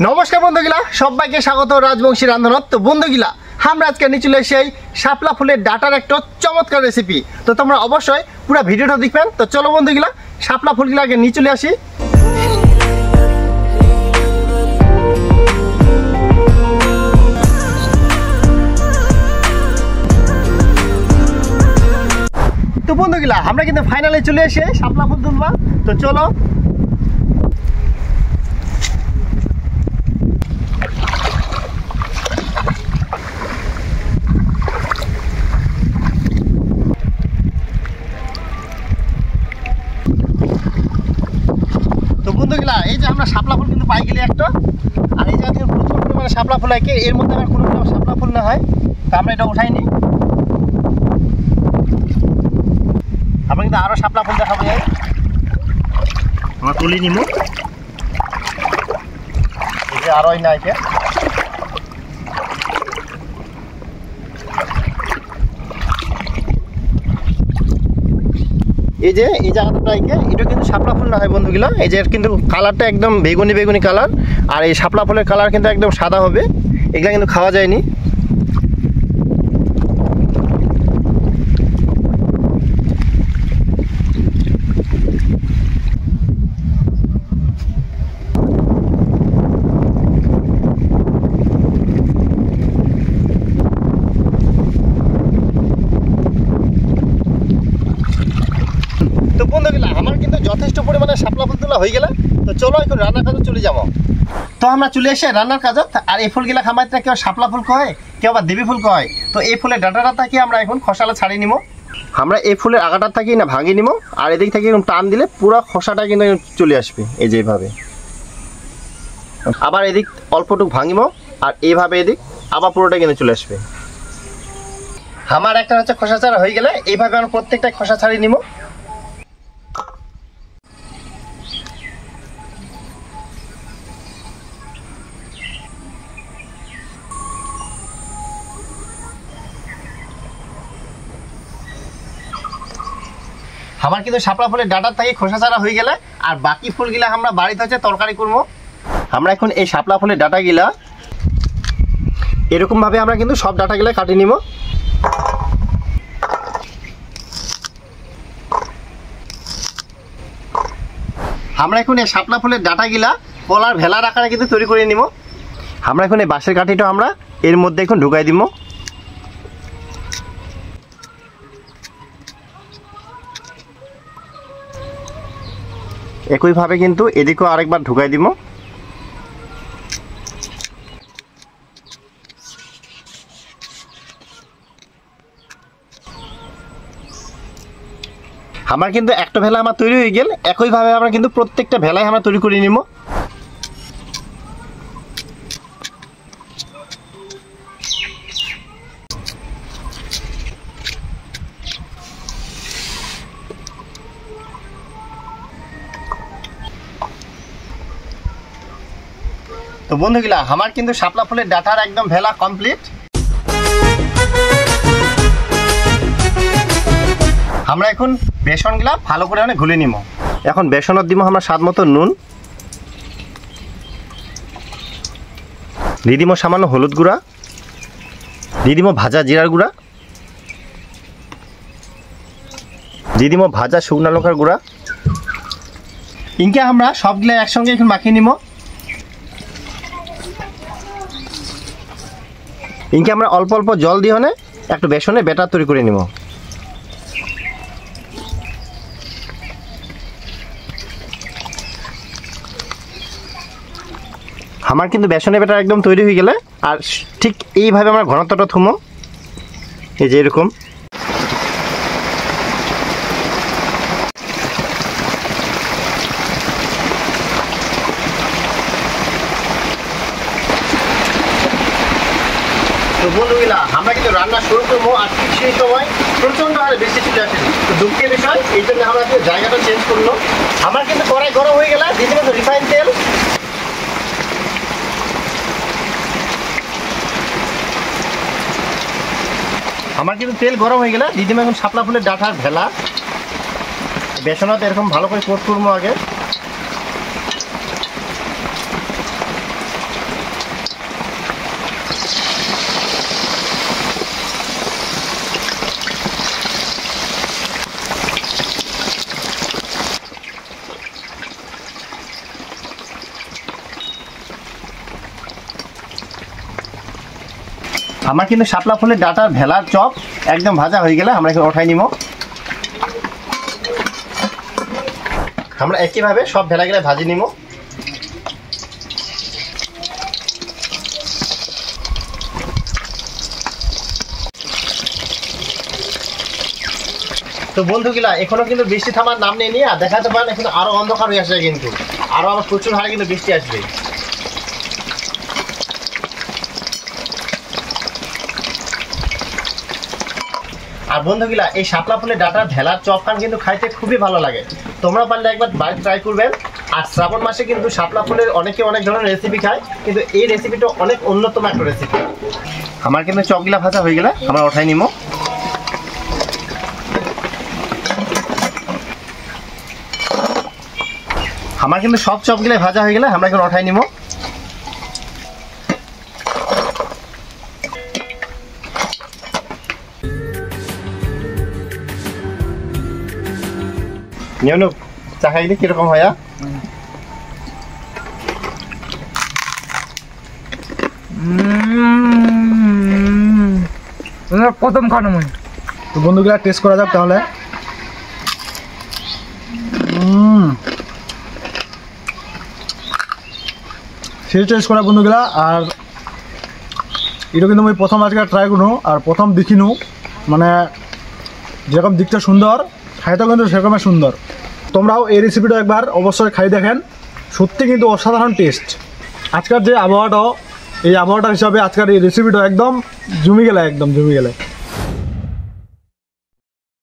নমস্কার বন্ধুগুলা, সবাইকে স্বাগত রাজবংশী রান্ধনত। তো বন্ধুগুলা, আমরা আজকে নিয়ে চলে এসে শাপলা ফুলের ডাটার একটা চমৎকার রেসিপি। তো তোমরা অবশ্যই পুরো ভিডিওটা দেখবেন। তো চলো বন্ধুগুলা, শাপলা ফুলগুলো আগে নিয়ে চলে আসি। তো বন্ধুগুলা, আমরা কিন্তু ফাইনালে চলে এসে শাপলা ফুল তুলবা। তো চলো। বন্ধুগুলা, এই যে আমরা শাপলা ফুল কিন্তু পাই গেলি একটা, আর এই জায়গায় প্রচুর পরিমাণে শাপলা ফুল হয়, এর মধ্যে আমার কোনো শাপলা ফুল না হয়। তো আমরা এটা উঠাইনি, আমরা কিন্তু আরো শাপলা ফুল দেখাবো। যাই আমরা তুলি নিব, এই যে আরোই না এটা। এই যে এই জায়গাটা এটা কিন্তু শাপলা ফুল না হয় বন্ধুগুলা। এই যে কিন্তু কালারটা একদম বেগুনি বেগুনি কালার, আর এই শাপলা ফুলের কালার কিন্তু একদম সাদা হবে। এগুলা কিন্তু খাওয়া যায়নি। তো বন্ধুগুলা, আমার কিন্তু যথেষ্ট পরিমাণে শাপলা ফুল তোলা হয়ে গেলে। তো চলো এখন রান্নার কাজে চলে যাবো। তো আমরা চলে এসে রান্নার কাজত। আর এই ফুলগুলা খামাইতে কেউ শাপলা ফুল কয়, কেউ আবার দেবী ফুল কয়। তো এই ফুলের ডাঁটাটা থাকি আমরা এখন খোসালা ছাড়িয়ে নিব। আমরা এই ফুলের আগাটার থাকি না ভাঙিয়ে নিব, আর এদিক থেকে টান দিলে পুরো খোসাটা কিন্তু চলে আসবে এই যে এইভাবে। আবার এদিক অল্পটুকু ভাঙিব, আর এইভাবে এদিক আবার পুরোটা কিন্তু চলে আসবে। আমার একটা হচ্ছে খোসা ছাড়া হয়ে গেলে এইভাবে আমরা প্রত্যেকটা খোসা ছাড়িয়ে নিব। আমার কিন্তু শাপলা ফুলের ডাঁটার থেকে খোসা ছাড়া হয়ে গেলে, আর বাকি ফুলগুলা আমরা বাড়িতে হচ্ছে তরকারি করবো। আমরা এখন এই শাপলা ফুলের ডাঁটাগুলা এরকম ভাবে আমরা কিন্তু সব ডাঁটাগুলা কাটিয়ে নিব। আমরা এখন এই শাপলা ফুলের ডাঁটাগুলা কলার ভেলার আকারে কিন্তু তৈরি করে নিব। আমরা এখন এই বাঁশের কাঠিটা আমরা এর মধ্যে এখন ঢুকাই দিব। একইভাবে কিন্তু এদিকেও আরেকবার ঢুকাই দিব। আমার কিন্তু একটা ভেলা আমার তৈরি হয়ে গেল। একইভাবে আমরা কিন্তু প্রত্যেকটা ভেলাই আমরা তৈরি করে নিব। তো বন্ধুগুলা, আমার কিন্তু শাপলা ফুলের ডাঁটার একদম ভেলা কমপ্লিট। আমরা এখন বেসনগুলা ভালো করে ঘুলে নিব। এখন বেসনত দিব আমরা স্বাদ মতো নুন, দিয়ে দিব সামান্য হলুদ গুঁড়া, দিয়ে দিব ভাজা জিরার গুঁড়া, দিয়ে দিব ভাজা শুকনো লঙ্কার গুঁড়া। ইনকে আমরা সবগুলা একসঙ্গে এখন মাখিয়ে নিব। ইনকে আমরা অল্প অল্প জল দিয়ে একটু বেসনে ব্যাটার তৈরি করে নিব। আমার কিন্তু বেসনের ব্যাটার একদম তৈরি হয়ে গেলে, আর ঠিক এইভাবে আমরা ঘনত্বটা থুমো, এই যে এরকম। তো বন্ধুগুলা, আমরা কিন্তু রান্না শুরু করবো, আর ঠিক সেই সময় প্রচন্ড হারে বৃষ্টি চলে আসে। তো দুঃখের বিষয়, এই জন্য আমরা জায়গাটা চেঞ্জ করলো। আমার কিন্তু কড়াই গরম হয়ে গেলে দিয়ে দেবো রিফাইন তেল। আমার কিন্তু তেল গরম হয়ে গেলে দিয়ে দেবো এখন শাপলা ফুলের ডাঁটার ভেলা। বেসনত এরকম ভালো করে কোট করবো আগে। আমার কিন্তু শাপলা ফুলের ডাটার ভেলার চপ একদম ভাজা হয়ে গেলে আমরা এখন ওঠাই নিব। আমরা একইভাবে সব ভেলাগুলো ভাজি নিব। তো বন্ধুগুলা এখনো কিন্তু বৃষ্টি থামার নাম নেই নিয়ে দেখাতে পারেন, এখন আরো অন্ধকার হয়ে আসবে, কিন্তু আরো আবার প্রচুর হারে কিন্তু বৃষ্টি আসবে। আর বন্ধুগুলা এই শাপলা ফুলের ডাটার ভেলার চপ খান কিন্তু খাইতে খুবই ভালো লাগে, তোমরা পারলে একবার বাড়িতে ট্রাই করবেন। আর শ্রাবণ মাসে কিন্তু শাপলা ফুলের অনেকে অনেক ধরনের রেসিপি খায়, কিন্তু এই রেসিপিটা অনেক অন্যতম একটা রেসিপি। আমার কিন্তু চপগুলা ভাজা হয়ে গেলে আমরা ওঠাই নিব। আমার কিন্তু সব চপগুলো ভাজা হয়ে গেলে আমরা এখন ওঠাই নিব। নিয়নু চা খাইলে কিরকম হয়? প্রথম খানো মই। তো বন্ধুগুলা টেস্ট করা যাক তাহলে। সেই টেস্ট করা বন্ধুগুলা। আর এটা কিন্তু আমি প্রথম আজকে ট্রাই করুন আর প্রথম দেখিনু, মানে যেরকম দিকটা সুন্দর খাইতেও কিন্তু সেরকমই সুন্দর। তোমরাও এই রেসিপিটা একবার অবশ্যই খাই দেখেন, সত্যি কিন্তু অসাধারণ টেস্ট। আজকের যে আবহাওয়াটা, এই আবহাওয়াটা হিসাবে আজকের এই রেসিপিটা একদম জমে গেলে, একদম জমে গেলে।